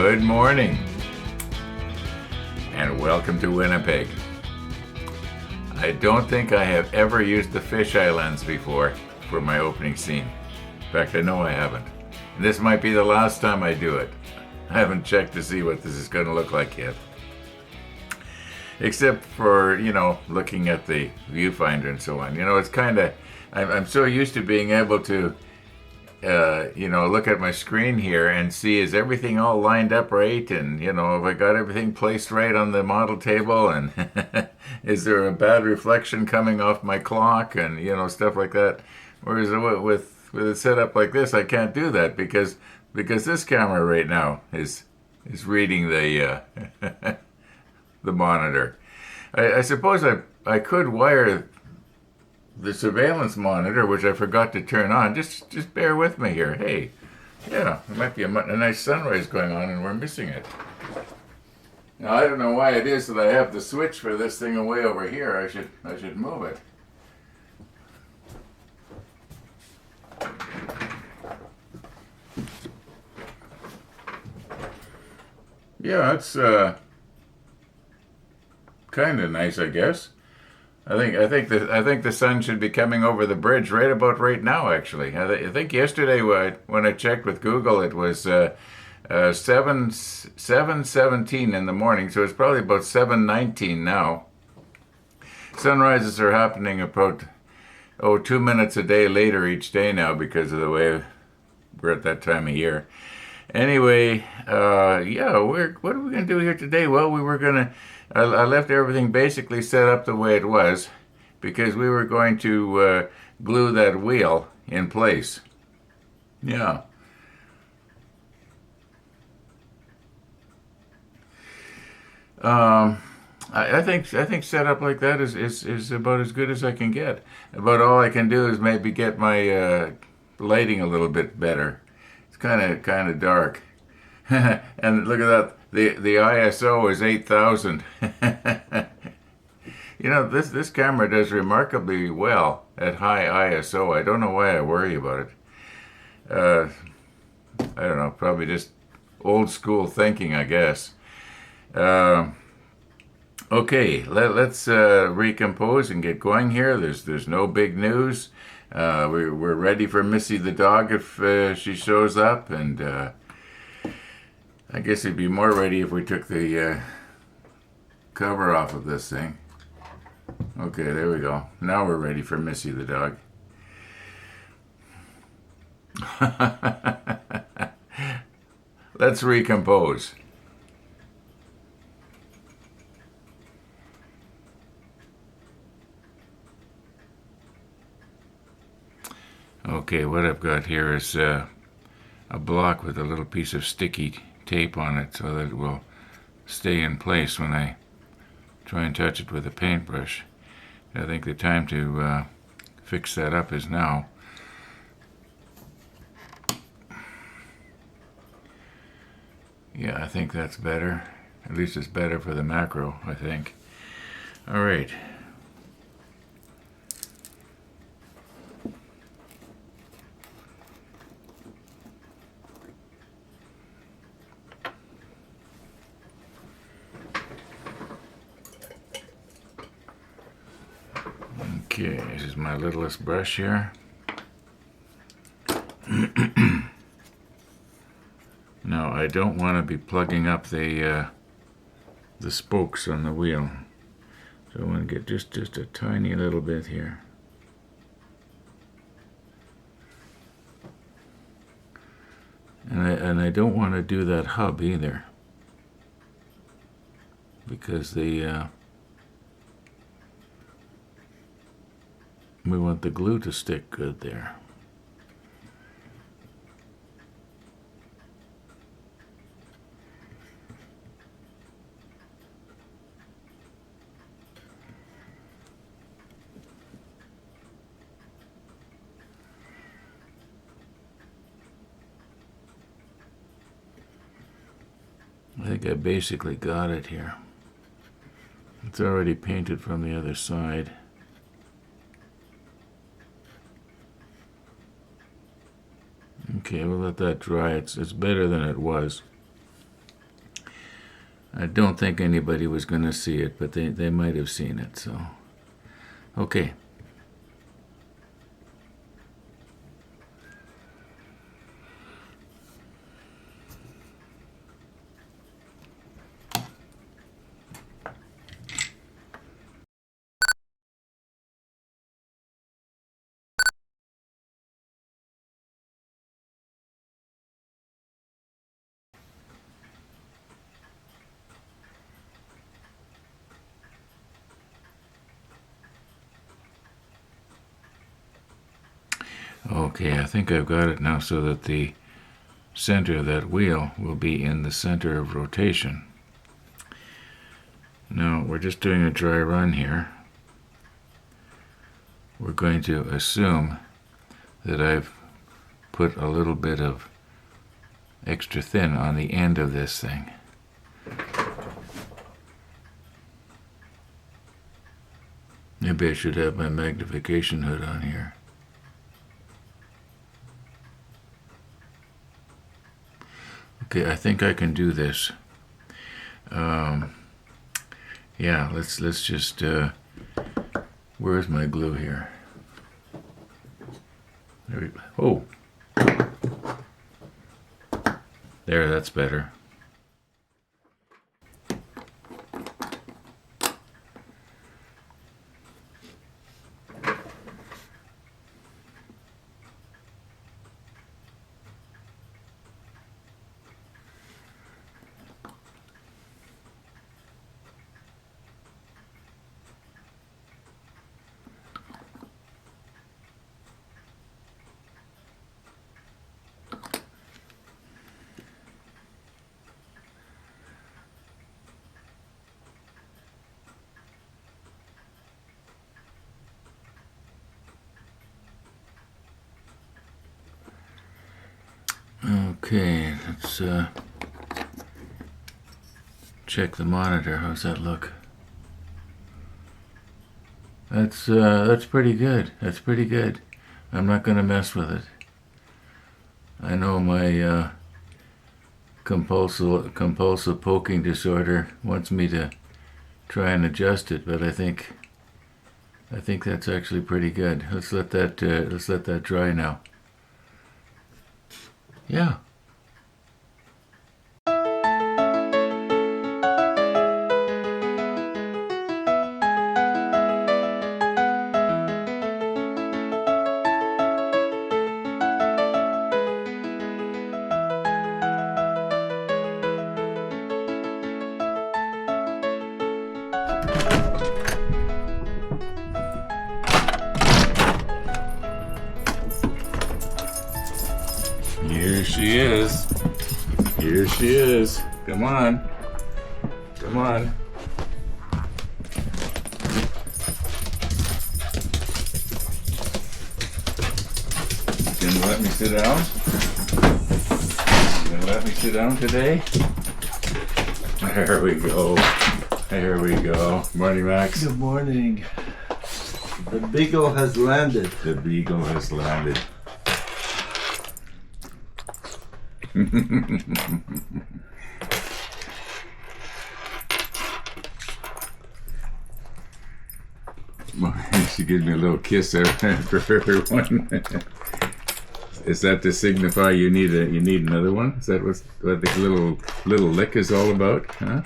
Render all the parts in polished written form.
Good morning, and welcome to Winnipeg. I don't think I have ever used the fisheye lens before for my opening scene. In fact, I know I haven't. And this might be the last time I do it. I haven't checked to see what this is going to look like yet. Except for, looking at the viewfinder and so on. It's kind of, I'm so used to being able to look at my screen here and see, is everything all lined up right? And, have I got everything placed right on the model table? And is there a bad reflection coming off my clock? And, stuff like that. Whereas with it set up like this, I can't do that because this camera right now is reading the the monitor. I suppose I could wire the surveillance monitor, which I forgot to turn on. Just bear with me here. Hey, yeah, there might be a nice sunrise going on and we're missing it. Now, I don't know why it is that I have the switch for this thing way over here. I should move it. Yeah, it's kind of nice, I guess. I think the sun should be coming over the bridge right about right now. Actually, I think yesterday when I checked with Google, it was 7:17 in the morning, so it's probably about 7:19 now. Sunrises are happening about 2 minutes a day later each day now because of the way we're at that time of year. Anyway, what are we gonna do here today? Well, I left everything basically set up the way it was because we were going to glue that wheel in place. Yeah. I think set up like that is about as good as I can get. About all I can do is maybe get my lighting a little bit better. It's kind of dark. And look at that. The ISO is 8,000. This camera does remarkably well at high ISO. I don't know why I worry about it. I don't know, probably just old school thinking, I guess. Okay, let's recompose and get going here. There's no big news. We're ready for Missy the dog if she shows up, and I guess it'd be more ready if we took the cover off of this thing. Okay, there we go. Now we're ready for Missy the dog. Let's recompose. Okay, what I've got here is a block with a little piece of sticky tape on it so that it will stay in place when I try and touch it with a paintbrush. I think the time to fix that up is now. Yeah, I think that's better. At least it's better for the macro, I think. All right. Okay, this is my littlest brush here. Now, I don't want to be plugging up the spokes on the wheel. So I want to get just a tiny little bit here. And I don't want to do that hub either, because we want the glue to stick good there. I think I basically got it here. It's already painted from the other side. Okay, we'll let that dry. It's better than it was. I don't think anybody was going to see it, but they might have seen it, so. Okay. Okay, I think I've got it now so that the center of that wheel will be in the center of rotation. Now, we're just doing a dry run here. We're going to assume that I've put a little bit of extra thin on the end of this thing. Maybe I should have my magnification hood on here. Okay, I think I can do this. Yeah, let's just, where's my glue here? There we go. Oh! There, that's better. Okay, let's check the monitor. How's that look? That's pretty good. That's pretty good. I'm not going to mess with it. I know my compulsive poking disorder wants me to try and adjust it, but I think that's actually pretty good. Let's let that dry now. Yeah. Here she is. Here she is. Come on. Come on. You gonna let me sit down? You gonna let me sit down today? There we go. There we go. Morning, Max. Good morning. The beagle has landed. The beagle has landed. She gives me a little kiss there for everyone. Is that to signify you need another one? Is that what the little lick is all about? Huh?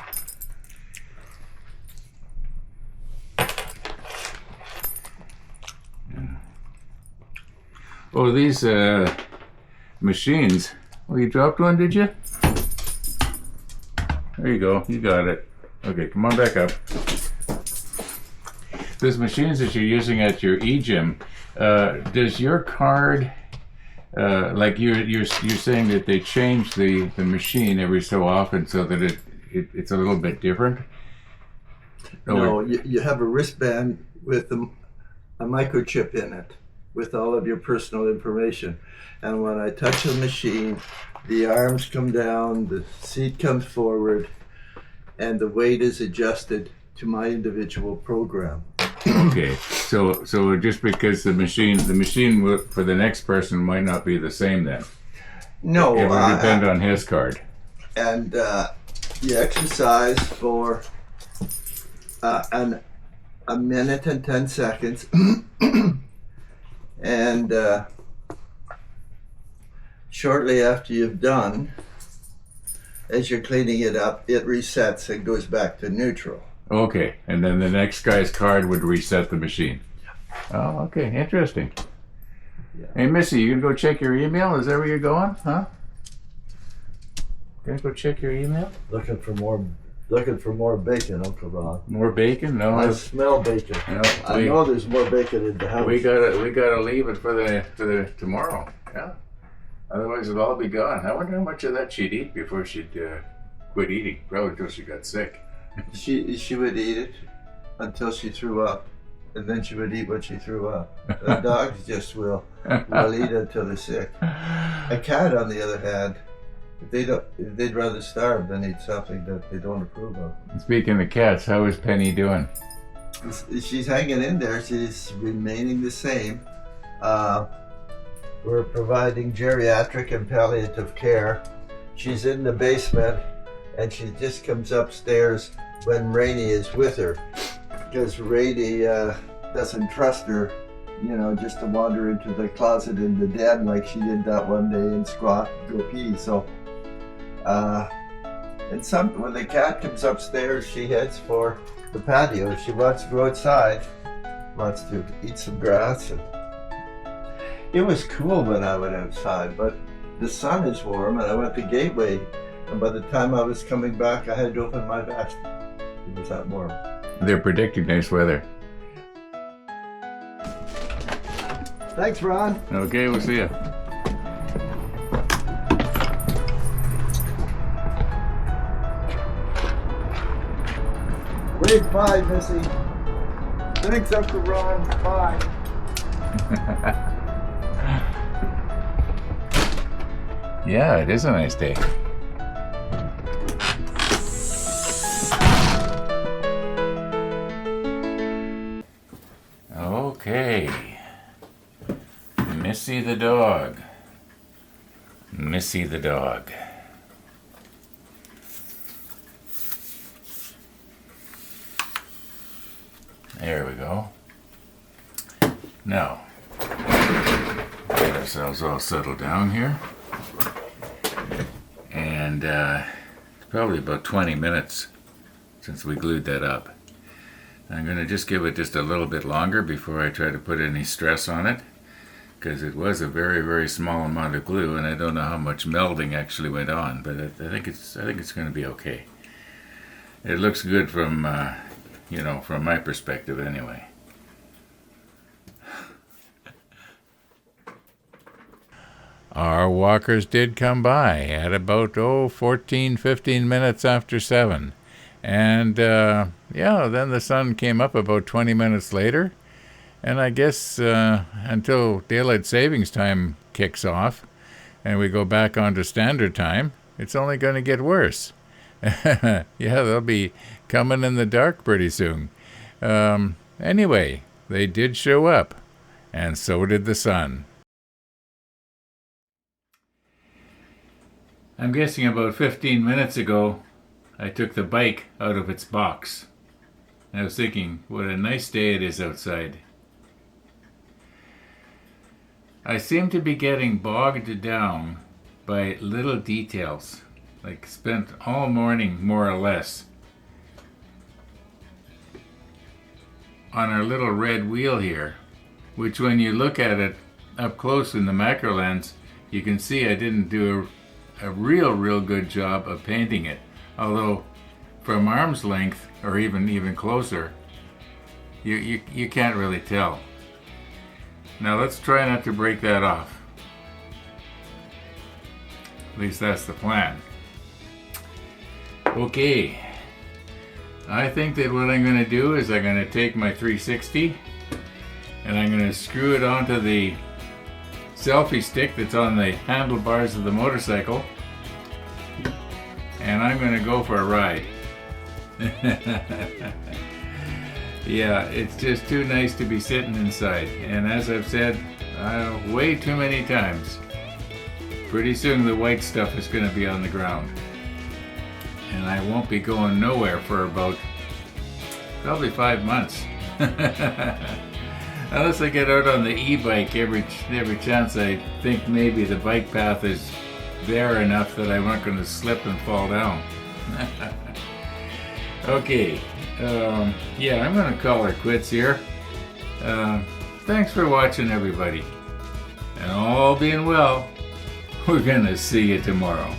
Yeah. Oh, these machines. Oh, you dropped one, did you? There you go. You got it. Okay, come on back up. Those machines that you're using at your e-gym, does your card, like you're saying that they change the machine every so often so that it's a little bit different? No, you have a wristband with a microchip in it with all of your personal information. And when I touch the machine, the arms come down, the seat comes forward, and the weight is adjusted to my individual program. Okay, so just because the machine for the next person might not be the same then. No, it would depend on his card. And You exercise for a minute and 10 seconds, and shortly after you've done, as you're cleaning it up, it resets and goes back to neutral. Okay, and then the next guy's card would reset the machine. Oh, okay, interesting. Yeah. Hey, Missy, you gonna go check your email? Is that where you're going? Huh? Gonna go check your email? Looking for more bacon, Uncle Ron. More bacon? No, I smell bacon. no, I know there's more bacon in the house. we gotta leave it for the tomorrow. Yeah. Otherwise, it'll all be gone. I wonder how much of that she'd eat before she'd quit eating. Probably until she got sick. She would eat it until she threw up, and then she would eat what she threw up. The dogs just will eat until they're sick. A cat, on the other hand, they'd rather starve than eat something that they don't approve of. Speaking of cats, how is Penny doing? She's hanging in there. She's remaining the same. We're providing geriatric and palliative care. She's in the basement, and she just comes upstairs when Rainey is with her, because Rainey doesn't trust her, just to wander into the closet in the den like she did that one day and squat, go pee. So, when the cat comes upstairs, she heads for the patio. She wants to go outside, wants to eat some grass. And it was cool when I went outside, but the sun is warm, and I went to Gateway, and by the time I was coming back, I had to open my vest. It was that warm. They're predicting nice weather. Thanks, Ron. Okay, we'll see you. Wave 5, Missy. Thanks, Uncle Ron. Bye. Yeah, it is a nice day. Okay. Missy the dog. Missy the dog. There we go. Now, get ourselves all settled down here. And it's probably about 20 minutes since we glued that up. I'm going to just give it just a little bit longer before I try to put any stress on it, because it was a very, very small amount of glue, and I don't know how much melding actually went on, but I think it's going to be okay. It looks good from from my perspective anyway. Our walkers did come by at about 14-15 minutes after 7. And then the sun came up about 20 minutes later. And I guess until daylight savings time kicks off and we go back onto standard time, it's only going to get worse. Yeah, they'll be coming in the dark pretty soon. Anyway, they did show up, and so did the sun. I'm guessing about 15 minutes ago, I took the bike out of its box. I was thinking, what a nice day it is outside. I seem to be getting bogged down by little details, like spent all morning, more or less, on our little red wheel here, which when you look at it up close in the macro lens, you can see I didn't do a real good job of painting it. Although from arm's length, or even closer, you can't really tell. Now let's try not to break that off. At least that's the plan. Okay. I think that what I'm going to do is I'm going to take my 360 and I'm going to screw it onto the selfie stick that's on the handlebars of the motorcycle, and I'm going to go for a ride. Yeah, it's just too nice to be sitting inside, and as I've said way too many times, pretty soon the white stuff is going to be on the ground. and I won't be going nowhere for about probably 5 months. Unless I get out on the e-bike every chance I think maybe the bike path is there enough that I'm not going to slip and fall down. Okay, yeah, I'm going to call her quits here. Thanks for watching, everybody. And all being well, we're going to see you tomorrow.